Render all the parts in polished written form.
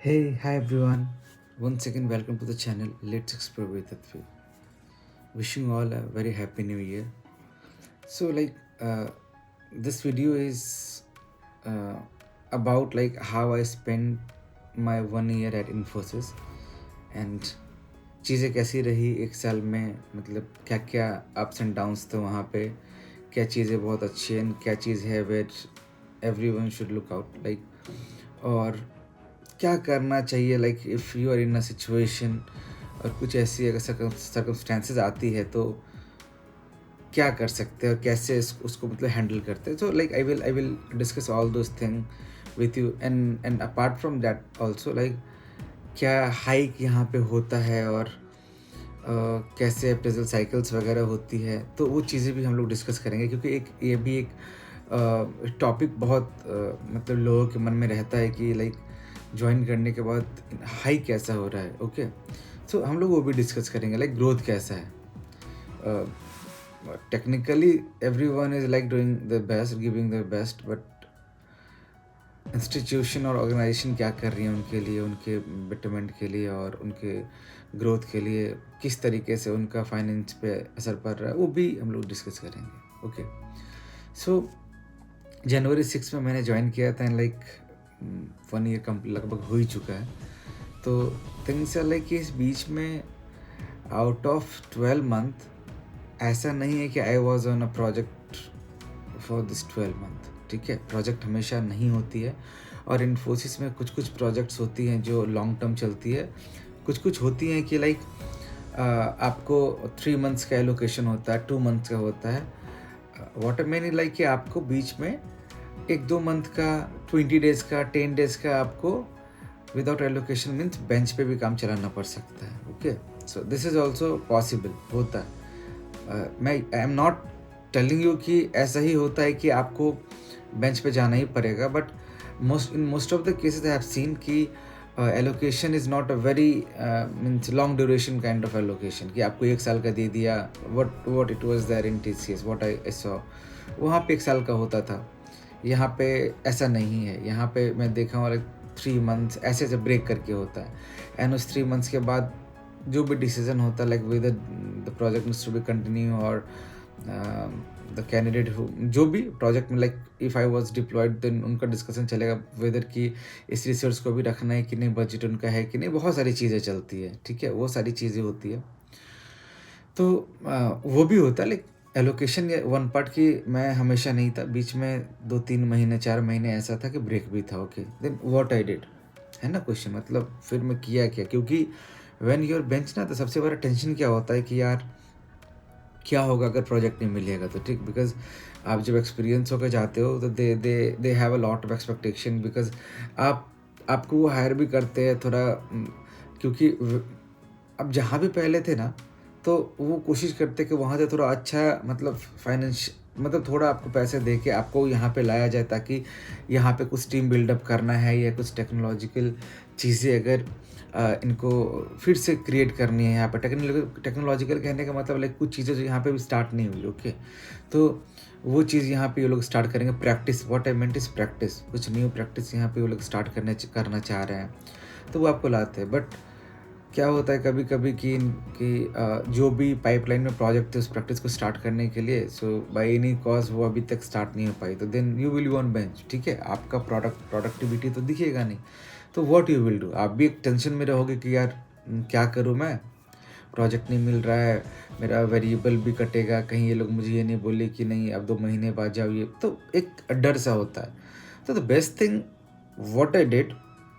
Hey, hi everyone. Once again, welcome to the channel Let's Explore with Atvi. Wishing all a very happy new year. So, this video is uh, about how I spent my 1 year at Infosys and चीज़ें कैसी रही एक साल में, मतलब क्या क्या ups and downs थे वहाँ पे, क्या चीज़ें बहुत अच्छी हैं, क्या चीज़ है where every one should look out और क्या करना चाहिए if you are in a situation और कुछ ऐसी अगर सर्कमस्टेंसेस आती है तो क्या कर सकते हैं और कैसे उसको मतलब हैंडल करते हैं. So I will discuss all those thing with you and apart from that also क्या हाइक यहाँ पे होता है और कैसे अप्रेजल साइकिल्स वगैरह होती है, तो वो चीज़ें भी हम लोग डिस्कस करेंगे क्योंकि ये भी एक टॉपिक बहुत मतलब लोगों के मन में रहता है कि ज्वाइन करने के बाद हाई कैसा हो रहा है. ओके, सो हम लोग वो भी डिस्कस करेंगे ग्रोथ कैसा है. Technically every one is doing the best, giving the best, but institution और ऑर्गेनाइजेशन क्या कर रही है उनके लिए, उनके बेटरमेंट के लिए और उनके ग्रोथ के लिए, किस तरीके से उनका फाइनेंस पे असर पड़ रहा है, वो भी हम लोग डिस्कस करेंगे. ओके, सो जनवरी 6 में मैंने ज्वाइन किया था एंड 1 ईयर कंप्लीट लगभग हो ही चुका है. तो थिंग्स आर कि इस बीच में आउट ऑफ 12 मंथ ऐसा नहीं है कि I was on a project for this 12 month. ठीक है, प्रोजेक्ट हमेशा नहीं होती है और इन्फोसिस में कुछ कुछ प्रोजेक्ट्स होती हैं जो लॉन्ग टर्म चलती है, कुछ कुछ होती हैं कि आपको 3 मंथ्स का एलोकेशन होता है, 2 मंथ्स का होता है. वॉट मैंने कि आपको बीच में 1-2 मंथ का, 20 डेज का, 10 डेज का आपको विदाउट एलोकेशन मीन्स बेंच पे भी काम चलाना पड़ सकता है. Okay, so this is also possible, होता है. मैं आई एम नॉट टेलिंग यू कि ऐसा ही होता है कि आपको बेंच पे जाना ही पड़ेगा, but most of the cases I have seen कि allocation is not a very means long duration kind of allocation कि आपको 1 साल का दे दिया. What it was there in TCS, what I saw, वहाँ पे 1 साल का होता था. यहाँ पे ऐसा नहीं है. यहाँ पे मैं देखा हूँ 3 मंथ्स ऐसे ऐसे ब्रेक करके होता है एंड उस 3 मंथ्स के बाद जो भी डिसीजन होता है whether the project needs to be continue और द कैंडिडेट जो भी प्रोजेक्ट में if I was deployed then उनका डिस्कशन चलेगा वेदर कि इस रिसोर्स को भी रखना है कि नहीं, बजट उनका है कि नहीं, बहुत सारी चीज़ें चलती है. ठीक है, वो सारी चीज़ें होती है. तो वो भी होता है एलोकेशन वन पार्ट की मैं हमेशा नहीं था. बीच में 2-3 महीने 4 महीने ऐसा था कि ब्रेक भी था. Okay, then what I did, है ना क्वेश्चन, मतलब फिर मैं किया क्या, क्योंकि व्हेन यूर बेंच ना, तो सबसे बड़ा टेंशन क्या होता है कि यार क्या होगा अगर प्रोजेक्ट नहीं मिलेगा तो. ठीक, बिकॉज आप जब एक्सपीरियंस होकर जाते हो तो they have a lot of expectation, because आपको वो हायर भी करते हैं थोड़ा क्योंकि अब जहाँ भी पहले थे ना तो वो कोशिश करते कि वहाँ से थोड़ा अच्छा मतलब फाइनेंस मतलब थोड़ा आपको पैसे दे के आपको यहाँ पे लाया जाए ताकि यहाँ पे कुछ टीम बिल्डअप करना है या कुछ टेक्नोलॉजिकल चीज़ें अगर इनको फिर से क्रिएट करनी है यहाँ पे. टेक्नोलॉजिकल कहने का मतलब कुछ चीज़ें जो यहाँ पे भी स्टार्ट नहीं हुई. ओके, तो वो चीज़ यहाँ पे ये लोग स्टार्ट करेंगे. Practice, what I meant is practice, कुछ न्यू प्रैक्टिस यहाँ पे वो लोग स्टार्ट करना चाह रहे हैं, तो वो आपको लाते हैं. बट क्या होता है कभी कभी कि जो भी पाइपलाइन में प्रोजेक्ट है उस प्रैक्टिस को स्टार्ट करने के लिए, सो बाय एनी कॉज वो अभी तक स्टार्ट नहीं हो पाई, तो then you will be on bench. ठीक है, आपका प्रोडक्टिविटी तो दिखेगा नहीं, तो व्हाट यू विल डू, आप भी एक टेंशन में रहोगे कि यार क्या करूँ मैं, प्रोजेक्ट नहीं मिल रहा है, मेरा वेरिएबल भी कटेगा, कहीं ये लोग मुझे ये नहीं बोले कि नहीं अब 2 महीने बाद जाओ, ये तो एक डर सा होता है. तो the best thing what I did,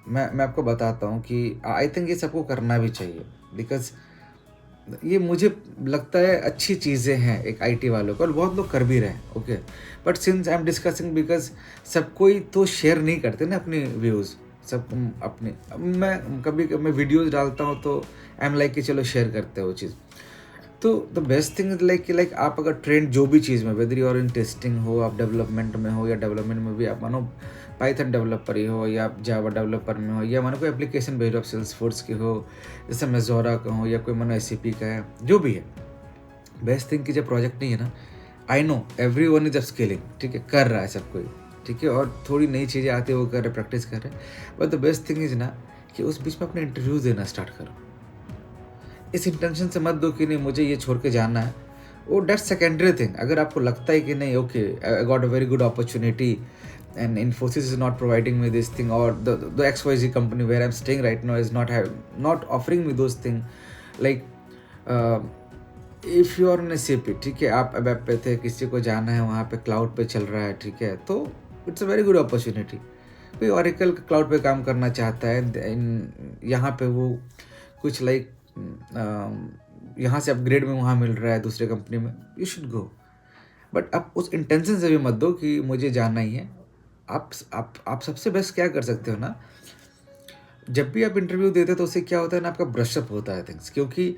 मैं आपको बताता हूँ कि आई थिंक ये सबको करना भी चाहिए, बिकॉज ये मुझे लगता है अच्छी चीज़ें हैं एक आईटी वालों को और बहुत लोग कर भी रहे हैं. Okay, but since I am discussing because सब कोई तो शेयर नहीं करते ना अपने व्यूज़, सब अपने, मैं कभी मैं वीडियोज़ डालता हूँ तो आई एम कि चलो शेयर करते हैं वो चीज़. तो द बेस्ट थिंग इज कि आप अगर ट्रेंड जो भी चीज़ में, whether you are in testing हो, आप डेवलपमेंट में हो या डेवलपमेंट में भी आप मानो पाइथन डेवलपर ही हो या आप जावा डेवलपर में हो या मानो कोई एप्लीकेशन भेज रहे हो सेल्स फोर्स की हो, जैसे मेजोरा का हो या कोई मानो SAP का है, जो भी है. बेस्ट थिंग की जब प्रोजेक्ट नहीं है ना, I know every one is upskilling. ठीक है, कर रहा है सब कोई. ठीक है, और थोड़ी नई चीज़ें आती है वो कर रहे, प्रैक्टिस कर रहे, but the best thing is ना कि उस बीच में अपने इंटरव्यूज़ देना स्टार्ट करो। इस इंटेंशन से मत दो कि नहीं मुझे ये छोड़ के जाना है, वो दैट्स सेकेंडरी थिंग। अगर आपको लगता है कि नहीं okay I got a very good opportunity and Infosys is not providing me this thing, or the XYZ company where I'm staying right now is not offering me those things, like if you are on SAP, ठीक है, आप web पे थे, किसी को जाना है वहाँ पे क्लाउड पे चल रहा है, ठीक है, तो it's a very good opportunity. कोई ओरेकल क्लाउड पे काम करना चाहता है यहाँ पे, वो कुछ लाइक यहाँ से अपग्रेड में वहाँ मिल रहा है दूसरे कंपनी में, यू शुड गो। बट आप उस इंटेंशन से भी मत दो कि मुझे जाना ही है। आप सबसे बेस्ट क्या कर सकते हो ना, जब भी आप इंटरव्यू देते हो तो उससे क्या होता है ना, आपका ब्रशअप होता है थिंग्स, क्योंकि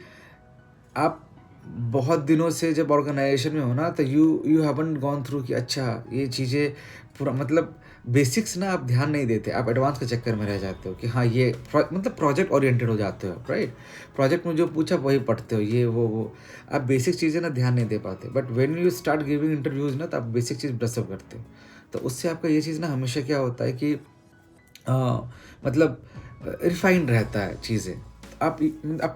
आप बहुत दिनों से जब ऑर्गेनाइजेशन में हो ना, तो यू हैवंट गॉन थ्रू कि अच्छा ये चीज़ें पूरा, मतलब बेसिक्स ना आप ध्यान नहीं देते, आप एडवांस के चक्कर में रह जाते हो कि हाँ ये मतलब प्रोजेक्ट ओरिएंटेड हो जाते हो, राइट। प्रोजेक्ट में जो पूछा वही पढ़ते हो, ये वो आप बेसिक चीज़ें ना ध्यान नहीं दे पाते। But when you start giving interviews ना, तो आप बेसिक चीज़ ब्रशअप करते हो, तो उससे आपका ये चीज़ ना हमेशा क्या होता है कि मतलब रिफाइंड रहता है चीज़ें। आप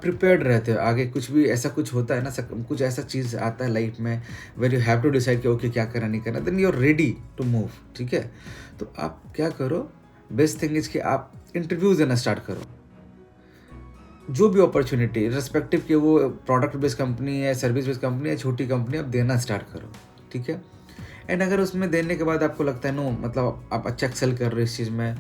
प्रिपेयर्ड रहते हो, आगे कुछ भी ऐसा कुछ होता है ना, कुछ ऐसा चीज़ आता है लाइफ में where you have to decide कि ओके क्या करना नहीं करना, then you are ready to move, ठीक है। तो आप क्या करो, बेस्ट थिंग इज कि आप इंटरव्यूज देना स्टार्ट करो, जो भी अपॉर्चुनिटी रिस्पेक्टिव कि वो प्रोडक्ट बेस्ड कंपनी है, सर्विस बेस्ड कंपनी है, छोटी कंपनी, आप देना स्टार्ट करो, ठीक है। एंड अगर उसमें देने के बाद आपको लगता है नो मतलब आप अच्छा एक्सेल कर रहे हो इस चीज़ में,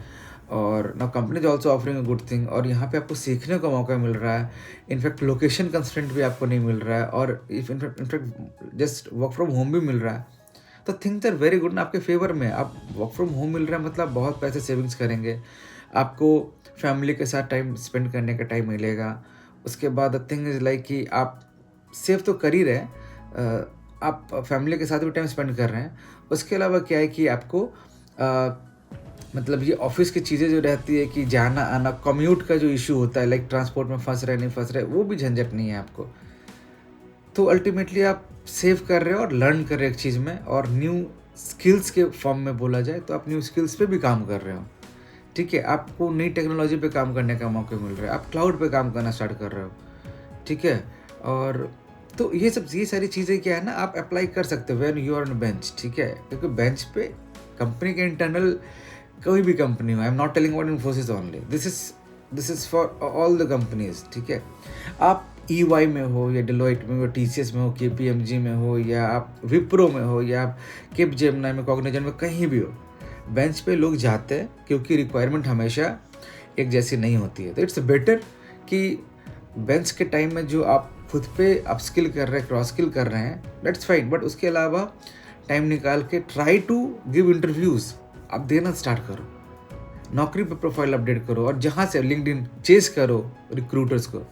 और now company is also offering a good thing, और यहाँ पे आपको सीखने का मौका मिल रहा है, इनफैक्ट लोकेशन कंस्ट्रेंट भी आपको नहीं मिल रहा है, और in fact just work from home भी मिल रहा है, तो थिंग्स आर वेरी गुड ना आपके फेवर में। आप वर्क फ्रॉम होम मिल रहा है मतलब बहुत पैसे सेविंग्स करेंगे, आपको फैमिली के साथ टाइम स्पेंड करने का टाइम मिलेगा। उसके बाद द थिंग इज़ लाइक कि आप सेव तो कर ही रहे हैं, आप फैमिली के साथ भी टाइम स्पेंड कर रहे हैं। उसके अलावा क्या है कि आपको मतलब ये ऑफिस की चीज़ें जो रहती है कि जाना आना, कम्यूट का जो इशू होता है, लाइक ट्रांसपोर्ट में फंस रहे नहीं फंस रहे, वो भी झंझट नहीं है आपको। तो अल्टीमेटली आप सेव कर रहे हो और लर्न कर रहे हो एक चीज़ में, और न्यू स्किल्स के फॉर्म में बोला जाए तो आप न्यू स्किल्स पे भी काम कर रहे हो, ठीक है। आपको नई टेक्नोलॉजी पे काम करने का मौका मिल रहा है, आप क्लाउड पे काम करना स्टार्ट कर रहे हो, ठीक है। और तो ये सारी चीज़ें क्या है ना, आप अप्लाई कर सकते हो when you are on bench, ठीक है, क्योंकि बेंच पे कंपनी के इंटरनल कोई भी कंपनी हो, आई am not telling about Infosys only, this is for all the companies, ठीक है। आप EY में हो या डिलॉइट में हो, TCS में हो, KPMG में हो, या आप विप्रो में हो, या आप कैपजेमिनी में, कॉग्निजेंट में, कहीं भी हो, बेंच पे लोग जाते हैं क्योंकि रिक्वायरमेंट हमेशा एक जैसी नहीं होती है। तो इट्स बेटर कि बेंच के टाइम में जो आप खुद पे अपस्किल कर रहे हैं, क्रॉस स्किल कर रहे हैं, दैट्स फाइन, बट उसके अलावा टाइम निकाल के ट्राई टू गिव इंटरव्यूज़, आप देना स्टार्ट करो, नौकरी पे प्रोफाइल अपडेट करो, और जहाँ से लिंक्डइन चेस करो रिक्रूटर्स को।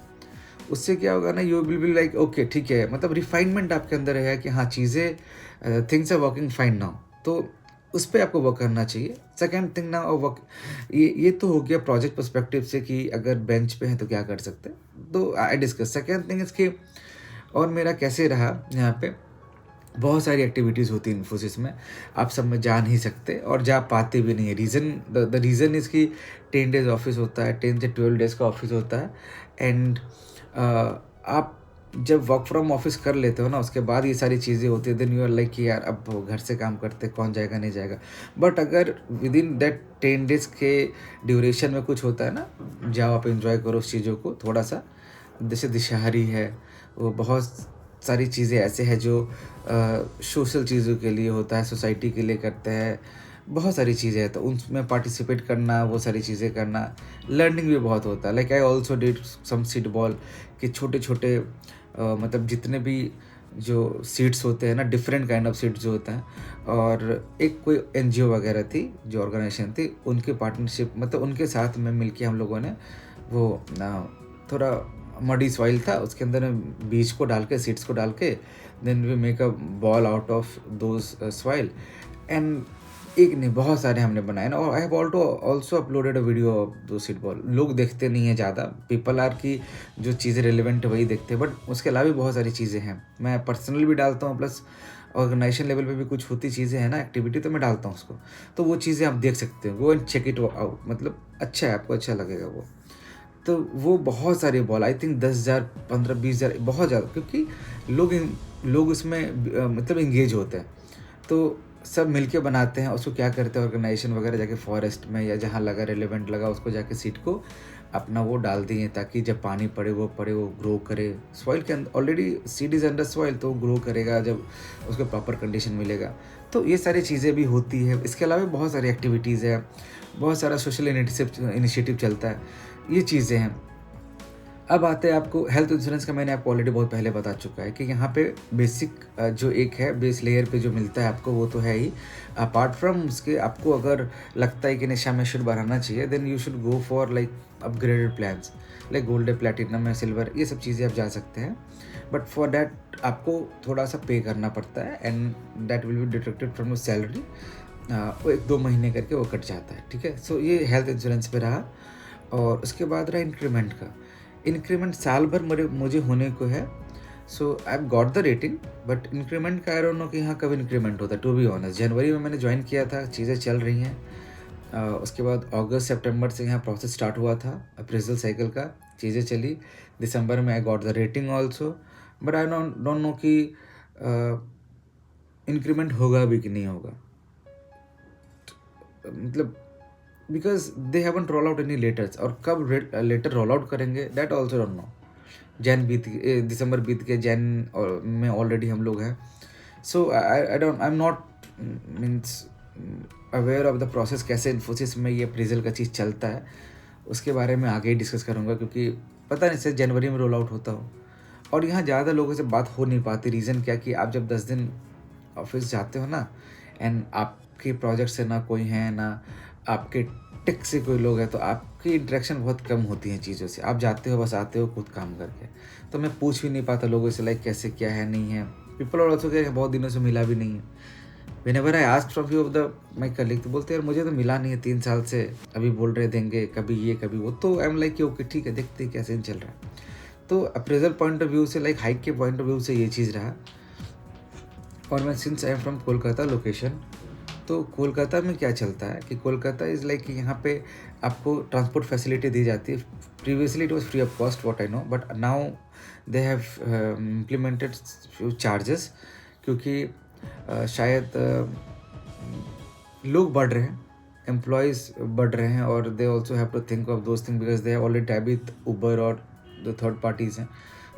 उससे क्या होगा ना, you will be like okay ठीक है, मतलब रिफाइनमेंट आपके अंदर है कि हाँ चीज़ें things are working fine now, तो उस पर आपको वर्क करना चाहिए। सेकेंड थिंग ना वर्क, ये तो हो गया प्रोजेक्ट पर्सपेक्टिव से कि अगर बेंच पे हैं तो क्या कर सकते हैं, तो आई डिस्कस। सेकेंड थिंग इसके और मेरा कैसे रहा, यहाँ पे बहुत सारी एक्टिविटीज़ होती है इन्फोसिस में, आप सब में जा नहीं सकते और जा पाते भी नहीं है। द रीज़न इज़ कि 10 डेज़ ऑफिस होता है, 10 से 12 डेज़ का ऑफिस होता है, एंड आप जब वर्क फ्रॉम ऑफिस कर लेते हो ना, उसके बाद ये सारी चीज़ें होती है, देन यू आर लाइक कि यार अब घर से काम करते कौन जाएगा नहीं जाएगा। बट अगर विद इन दैट 10 डेज़ के ड्यूरेशन में कुछ होता है ना, जाओ आप एंजॉय करो उस चीज़ों को थोड़ा सा। जैसे दिशहरी है, वो बहुत सारी चीज़ें ऐसे हैं जो सोशल चीज़ों के लिए होता है, सोसाइटी के लिए करते हैं, बहुत सारी चीज़ें हैं, तो उनमें पार्टिसिपेट करना, वो सारी चीज़ें करना, लर्निंग भी बहुत होता है। Like I also did some seed ball, कि छोटे छोटे मतलब जितने भी जो सीड्स होते हैं ना, डिफरेंट काइंड ऑफ सीड्स जो होता है, और एक कोई NGO वगैरह थी जो ऑर्गेनाइजेशन थी, उनके पार्टनरशिप मतलब उनके साथ में मिलके हम लोगों ने वो थोड़ा मडी सॉइल था, उसके अंदर बीज को डाल के, सीड्स को डाल के, then we make a ball out of those soil, and एक नहीं बहुत सारे हमने बनाए ना। और I have also uploaded a video of दो सीड बॉल। लोग देखते नहीं है ज़्यादा, पीपल आर की जो चीज़ें रिलेवेंट है वही देखते हैं, बट उसके अलावा भी बहुत सारी चीज़ें हैं, मैं पर्सनली भी डालता हूँ, प्लस ऑर्गेनाइजेशन लेवल पे भी कुछ होती चीज़ें हैं ना एक्टिविटी, तो मैं डालता हूँ उसको। तो वो चीज़ें आप देख सकते हो, go and check it out, मतलब अच्छा है, आपको अच्छा लगेगा वो। तो वो बहुत सारे बॉल, आई थिंक 10,000 15-20,000 बहुत ज़्यादा, क्योंकि लोग उसमें मतलब इंगेज होते हैं। तो सब मिलके बनाते हैं, उसको क्या करते हैं ऑर्गेनाइजेशन वगैरह जाके फॉरेस्ट में या जहाँ लगा रिलेवेंट लगा उसको जाके सीड को अपना वो डाल दिए, ताकि जब पानी पड़े वो ग्रो करे। सॉइल के अंदर already seed is under soil, तो वो ग्रो करेगा जब उसको प्रॉपर कंडीशन मिलेगा। तो ये सारी चीज़ें भी होती है। इसके अलावा बहुत सारी एक्टिविटीज़ है, बहुत सारा सोशल इनिशिएटिव चलता है, ये चीज़ें हैं। अब आते हैं आपको हेल्थ इंश्योरेंस का, मैंने आपको ऑलरेडी बहुत पहले बता चुका है कि यहाँ पे बेसिक जो एक है बेस लेयर पे जो मिलता है आपको वो तो है ही। अपार्ट फ्रॉम उसके आपको अगर लगता है कि नशा में शुड बढ़ाना चाहिए, then you should go for like upgraded plans like gold, platinum या सिल्वर, ये सब चीज़ें आप जा सकते हैं। बट फॉर डैट आपको थोड़ा सा पे करना पड़ता है, and that will be deducted from your salary. वो 1-2 महीने करके वो कट जाता है, ठीक है। सो ये हेल्थ इंश्योरेंस पे रहा। और उसके बाद रहा इंक्रीमेंट का। इंक्रीमेंट साल भर मुझे होने को है। So I have got the rating, but increment का आई डोंट नो कि यहाँ कब इंक्रीमेंट होता है, टू बी ऑनेस्ट। जनवरी में मैंने ज्वाइन किया था, चीज़ें चल रही हैं। उसके बाद अगस्त सितंबर से यहाँ प्रोसेस स्टार्ट हुआ था अप्रेजल साइकिल का, चीज़ें चली। दिसंबर में I got the rating also, but I don't know कि इंक्रीमेंट होगा भी कि नहीं होगा, मतलब because they haven't roll out any letters, और कब लेटर रोल आउट करेंगे दैट ऑल्सो डोंट नो। दिसंबर बीत के जैन में ऑलरेडी हम लोग हैं। So I am not means aware of the process, कैसे इन्फोसिस में ये अप्रेजल का चीज़ चलता है, उसके बारे में आगे ही डिस्कस करूँगा, क्योंकि पता नहीं सर जनवरी में रोल आउट होता हो। और यहाँ ज़्यादा लोगों से बात हो नहीं पाती, रीज़न क्या कि आप जब 10 दिन ऑफिस जाते हो ना, एंड आपके प्रोजेक्ट से ना कोई है ना आपके टेक से कोई लोग हैं, तो आपकी इंटरेक्शन बहुत कम होती हैं चीज़ों से। आप जाते हो, बस आते हो खुद काम करके। तो मैं पूछ भी नहीं पाता लोगों से लाइक कैसे क्या है नहीं है। पीपल आर ऑल्सो कह बहुत दिनों से मिला भी नहीं है। Whenever I ask from few of the my colleague, तो बोलते हैं यार मुझे तो मिला नहीं है 3 साल से, अभी बोल रहे देंगे, कभी ये कभी वो। तो आई एम लाइक ओके ठीक है, देखते हैं कैसे चल रहा है। तो अप्रेजल पॉइंट ऑफ व्यू से, लाइक हाइक के पॉइंट ऑफ व्यू से ये चीज़ रहा। और मैं since I am from Kolkata location, तो कोलकाता में क्या चलता है कि कोलकाता इज़ लाइक यहाँ पे आपको ट्रांसपोर्ट फैसिलिटी दी जाती है। Previously it was free of cost what I know, but now they have implemented few charges, क्योंकि शायद लोग बढ़ रहे हैं, एम्प्लॉयज़ बढ़ रहे हैं, और they also have to think of those thing because they have already type with Uber और जो थर्ड पार्टीज़ हैं।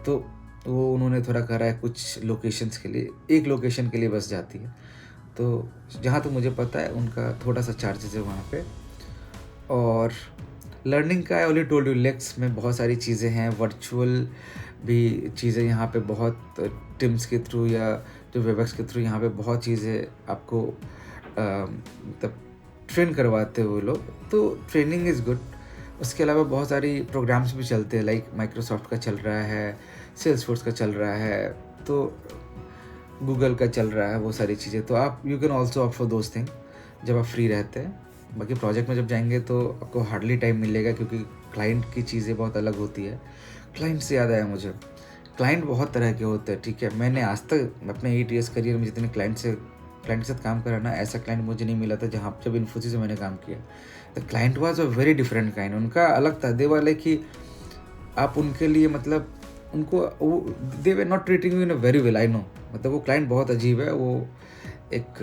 तो वो उन्होंने थोड़ा करा है कुछ लोकेशंस के लिए, एक लोकेशन के लिए बस जाती है। तो जहाँ तक मुझे पता है उनका थोड़ा सा चार्जेस है वहाँ पे। और लर्निंग का आई ऑलरेडी टोल्ड यू, लेक्स में बहुत सारी चीज़ें हैं, वर्चुअल भी चीज़ें यहाँ पे बहुत, टीम्स के थ्रू या जो वेबएक्स के थ्रू यहाँ पे बहुत चीज़ें आपको मतलब ट्रेन करवाते हैं वो लोग, तो ट्रेनिंग इज़ गुड। उसके अलावा बहुत सारी प्रोग्राम्स भी चलते हैं, लाइक माइक्रोसॉफ्ट का चल रहा है, सेल्सफोर्स का चल रहा है, तो गूगल का चल रहा है, वो सारी चीज़ें। तो आप you can also opt for those thing जब आप फ्री रहते हैं। बाकी प्रोजेक्ट में जब जाएंगे तो आपको हार्डली टाइम मिलेगा, क्योंकि क्लाइंट की चीज़ें बहुत अलग होती है। क्लाइंट से याद आया मुझे, क्लाइंट बहुत तरह के होते हैं, ठीक है। मैंने आज तक अपने 8 ईयर्स करियर में जितने क्लाइंट के साथ काम करा ना, ऐसा क्लाइंट मुझे नहीं मिला था जहाँ जब इन्फोसिस से मैंने काम किया। The client was a very different kind, उनका अलग था। दे वर लाइक कि आप उनके लिए मतलब उनको वो they were not treating you in a very well, I know. मतलब वो क्लाइंट बहुत अजीब है, वो एक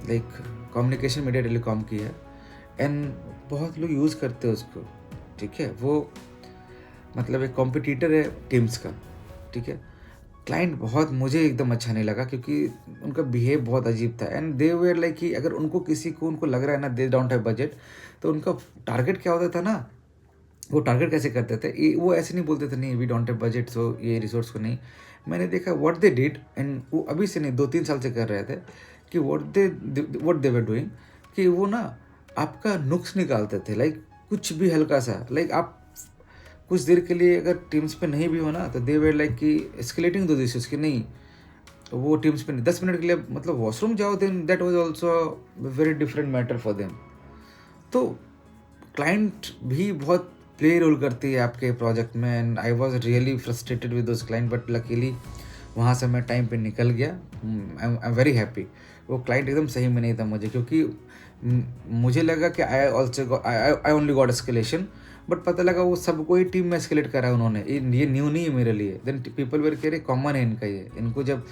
लाइक कम्युनिकेशन मीडिया टेलीकॉम की है, एंड बहुत लोग यूज़ करते हैं उसको, ठीक है। वो मतलब एक कॉम्पिटिटर है टीम्स का, ठीक है। क्लाइंट बहुत मुझे एकदम अच्छा नहीं लगा, क्योंकि उनका बिहेव बहुत अजीब था, एंड दे वेयर लाइक कि अगर उनको किसी को उनको लग रहा है ना दे डोंट हैव बजट, तो उनका टारगेट क्या होता था ना, वो टारगेट कैसे करते थे, वो ऐसे नहीं बोलते थे नहीं we don't have budget so ये रिसोर्स को नहीं। मैंने देखा व्हाट दे डिड, एंड वो अभी से नहीं 2-3 साल से कर रहे थे कि व्हाट दे वर डूइंग, कि वो ना आपका नुक्स निकालते थे, लाइक कुछ भी हल्का सा, लाइक आप कुछ देर के लिए अगर टीम्स पे नहीं भी हो ना, तो दे वेर लाइक कि एस्केलेटिंग दो इश्यूज कि नहीं वो टीम्स पे नहीं, 10 मिनट के लिए मतलब वॉशरूम जाओ, then that was also very different matter for them. तो क्लाइंट भी बहुत प्ले रोल करती है आपके प्रोजेक्ट में, and I was really frustrated with those client, but luckily वहाँ से मैं टाइम पे निकल गया। I am very happy. वो क्लाइंट एकदम सही में नहीं था मुझे, क्योंकि मुझे लगा कि I only got escalation, but पता लगा वो सबको ही टीम में एस्केलेट करा उन्होंने। ये न्यू नहीं है मेरे लिए। देन पीपल वेर कह रहे कॉमन है इनका ये, इनको जब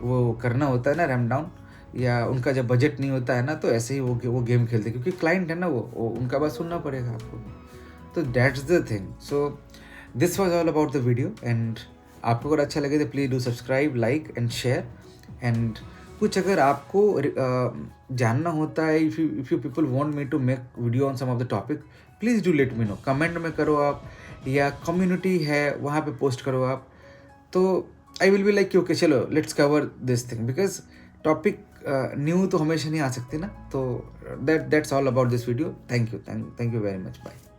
वो करना होता है ना रैम डाउन, या उनका जब बजट नहीं होता है ना, तो ऐसे ही वो गेम खेलते, क्योंकि क्लाइंट है ना वो उनका बात सुनना पड़ेगा आपको। तो that's the thing. So this was all about the video, and आपको अगर अच्छा लगे तो please do subscribe, like and share. And कुछ अगर आपको जानना होता है, if you people want me to make video on some of the topic, please do let me know. Comment में करो आप, या कम्युनिटी है वहाँ पे पोस्ट करो आप। तो I will be like okay चलो let's cover this thing, because topic new तो हमेशा नहीं आ सकती ना। तो that's all about this video. Thank you very much. Bye.